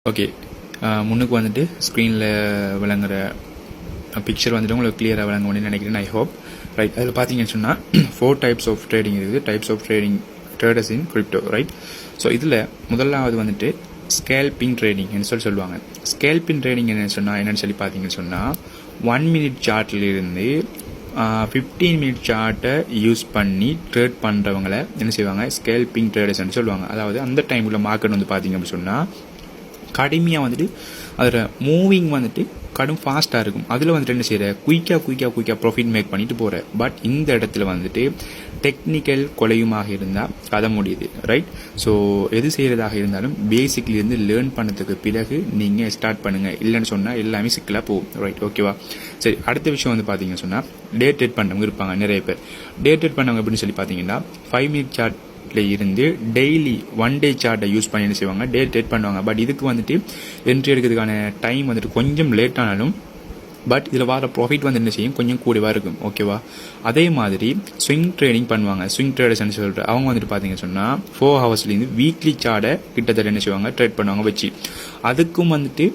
Okay, முன்னுக்கு வந்துட்டு ஸ்க்ரீனில் விளங்குற பிக்சர் வந்துட்டு உங்களுக்கு கிளியராக விளங்கும்னு நினைக்கிறேன். I hope right. அதில் பார்த்தீங்கன்னு சொன்னால் 4 types ஆஃப் ட்ரேடிங் இருக்குது. Types of traders in crypto, right. So இதில் முதலாவது வந்துட்டு ஸ்கேல்பிங் ட்ரேடிங் சொல்லுவாங்க. ஸ்கேல்பிங் ட்ரேடிங் என்னன்னு சொல்லி பார்த்தீங்கன்னு சொன்னால் 1 minute சார்ட்லேருந்து 15 minute சார்ட்டை யூஸ் பண்ணி ட்ரேட் பண்ணுறவங்களை என்ன செய்வாங்க, ஸ்கேல்பிங் ட்ரேடர்ஸ்ன்னு சொல்லுவாங்க. அதாவது அந்த டைமில் மார்க்கெட் வந்து பார்த்தீங்க அப்படின்னு சொன்னால் கடுமையாக வந்துட்டு அதில் மூவிங் வந்துட்டு கடும் ஃபாஸ்ட்டாக இருக்கும். அதில் வந்துட்டு என்ன செய்கிற குயிக்காக ப்ராஃபிட் மேக் பண்ணிட்டு போகிற. பட் இந்த இடத்துல வந்துட்டு டெக்னிக்கல் கொலையுமாக இருந்தால் கதை முடியுது, ரைட். ஸோ எது செய்கிறதாக இருந்தாலும் பேசிக்லேருந்து லேர்ன் பண்ணதுக்கு பிறகு நீங்கள் ஸ்டார்ட் பண்ணுங்கள். இல்லைன்னு சொன்னால் எல்லாமே சிக்கலாக போகும், ரைட். ஓகேவா? சரி, அடுத்த விஷயம் வந்து பார்த்தீங்கன்னு சொன்னால் டே ட்ரேட் பண்ணவங்க இருப்பாங்க நிறைய பேர். டே ட்ரேட் பண்ணவங்க அப்படின்னு சொல்லி பார்த்தீங்கன்னா 5 minute சார்ட் இருந்து டெய்லி 1 day சார்ட்டை யூஸ் பண்ணி என்ன செய்வாங்க, டே ட்ரேட் பண்ணுவாங்க. பட் இதுக்கு வந்துட்டு என்ட்ரி எடுக்கிறதுக்கான டைம் வந்துட்டு கொஞ்சம் லேட் ஆனாலும் பட் இதில் வர ப்ராஃபிட் வந்து என்ன செய்யும், கொஞ்சம் கூடவா இருக்கும். ஓகேவா? அதே மாதிரி ஸ்விங் ட்ரேடிங் பண்ணுவாங்க. ஸ்விங் ட்ரேடர்ஸ்னு சொல்லிட்டு அவங்க வந்துட்டு பார்த்தீங்கன்னு சொன்னால் 4 hours வீக்லி சார்ட்டை கிட்டத்தட்ட என்ன செய்வாங்க, ட்ரேட் பண்ணுவாங்க வச்சு. அதுக்கும் வந்துட்டு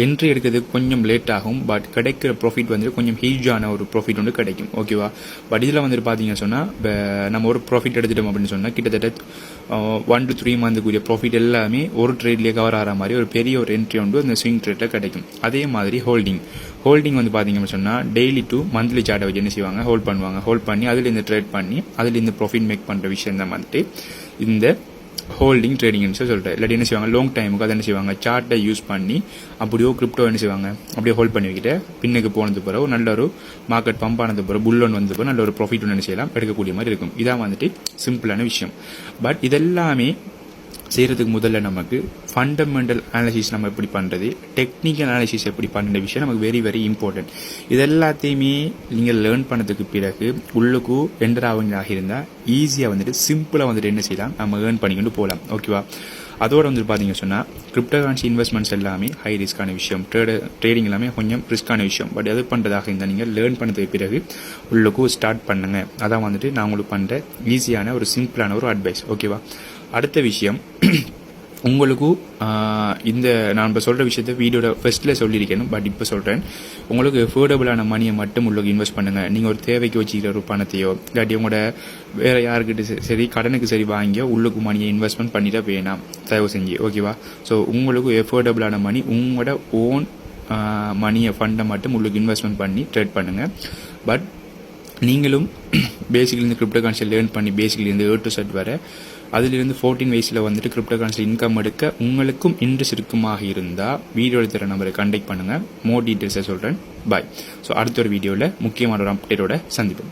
என்ட்ரி எடுக்கிறதுக்கு கொஞ்சம் லேட் ஆகும். பட் கிடைக்கிற ப்ராஃபிட் வந்துட்டு கொஞ்சம் ஹியூஜான ஒரு ப்ராஃபிட் வந்து கிடைக்கும். ஓகேவா? பட் இதில் வந்துட்டு பார்த்தீங்கன்னு சொன்னால் நம்ம ஒரு ப்ராஃபிட் எடுத்துட்டோம் அப்படின்னு சொன்னால் கிட்டத்தட்ட 1 to 3 monthக்குரிய ப்ராஃபிட் எல்லாமே ஒரு ட்ரேட்லேயே கவர் ஆகிற மாதிரி ஒரு பெரிய ஒரு என்ட்ரி வந்து அந்த ஸ்விங் ட்ரேட்டில் கிடைக்கும். அதே மாதிரி ஹோல்டிங் வந்து பார்த்தீங்கன்னு சொன்னால் டெய்லி டு மந்த்லி சார்ட்டை வச்சு என்ன செய்வாங்க, ஹோல்ட் பண்ணி அதில் இந்த ட்ரேட் பண்ணி அதில் இந்த ப்ராஃபிட் மேக் பண்ணுற விஷயம் தான் வந்துட்டு இந்த ஹோல்டிங் ட்ரேடிங்னு சொல்லிட்டு. இல்லாட்டி என்ன செய்வாங்க, லாங் டைமுக்கு அதை என்ன செய்வாங்க, சார்ட்டை யூஸ் பண்ணி அப்படியோ கிரிப்டோ என்ன செய்வாங்க, அப்படியே ஹோல்ட் பண்ணி வைக்கிட்டு பின்னுக்கு போனது பிறகு நல்ல ஒரு மார்க்கெட் பம்ப் ஆனது பிறகு புல்லோன் வந்தது பிறகு நல்ல ஒரு ப்ராஃபிட் ஒன்று என்ன செய்யலாம், எடுக்கக்கூடிய மாதிரி இருக்கும். இதான் வந்துட்டு சிம்பிளான விஷயம். பட் இதெல்லாமே செய்கிறதுக்கு முதல்ல நமக்கு ஃபண்டமெண்டல் அனாலிசிஸ் நம்ம எப்படி பண்ணுறது, டெக்னிக்கல் அனாலிசிஸ் எப்படி பண்ணுற விஷயம் நமக்கு வெரி வெரி இம்பார்ட்டன்ட். இது எல்லாத்தையுமே நீங்கள் லேர்ன் பண்ணதுக்கு பிறகு உள்ளுக்கு என்டர் ஆகுங்களாக இருந்தால் ஈஸியாக வந்துட்டு சிம்பிளாக வந்துட்டு என்ன செய்யலாம், நம்ம ஏர்ன் பண்ணிக்கிட்டு போகலாம். ஓகேவா? அதோடு வந்துட்டு பார்த்தீங்கன்னு சொன்னால் கிரிப்டோ கரன்சி இன்வெஸ்ட்மெண்ட்ஸ் எல்லாமே ஹை ரிஸ்க்கான விஷயம், ட்ரேடிங் எல்லாமே கொஞ்சம் ரிஸ்க்கான விஷயம். பட் எது பண்ணுறதாக இருந்தால் நீங்கள் லேர்ன் பண்ணதுக்கு பிறகு உள்ளுக்கு ஸ்டார்ட் பண்ணுங்கள். அதான் வந்துட்டு நான் உங்களுக்கு பண்ணுற ஈஸியான ஒரு சிம்பிளான ஒரு அட்வைஸ். ஓகேவா? அடுத்த விஷயம், உங்களுக்கு இந்த நான் இப்போ சொல்கிற விஷயத்த வீடியோட ஃபர்ஸ்ட்டில் சொல்லியிருக்கேன். பட் இப்போ சொல்கிறேன், உங்களுக்கு அஃபோர்டபுளான மணியை மட்டும் உங்களுக்கு இன்வெஸ்ட் பண்ணுங்கள். நீங்கள் ஒரு தேவைக்கு வச்சுக்கிற ஒரு பணத்தையோ இல்லாட்டி உங்களோட வேறு யாருக்கிட்ட சரி கடனுக்கு சரி வாங்கியோ உள்ளுக்கு மணியை இன்வெஸ்ட்மெண்ட் பண்ணிட வேணாம், தயவு செஞ்சு. ஓகேவா? ஸோ உங்களுக்கு அஃபோர்டபுளான மணி உங்களோட ஓன் மணியை ஃபண்டை மட்டும் உங்களுக்கு இன்வெஸ்ட்மெண்ட் பண்ணி ட்ரேட் பண்ணுங்கள். பட் நீங்களும் பேசிக்லேருந்து கிரிப்டோ கரன்சி லேர்ன் பண்ணி பேசிக்லேருந்து A to Z வர அதிலிருந்து 14 வயசில் வந்துட்டு கிரிப்டோ கரன்சி இன்கம் எடுக்க உங்களுக்கும் இன்ட்ரெஸ்ட் இருக்குமாக இருந்தால் வீடியோ தர நம்பரை கான்டாக்ட் பண்ணுங்கள். மோர் டீட்டெயில்ஸை சொல்கிறேன். பாய். ஸோ அடுத்த ஒரு வீடியோவில் முக்கியமான ஒரு அப்டேட்டோட சந்திப்போம்.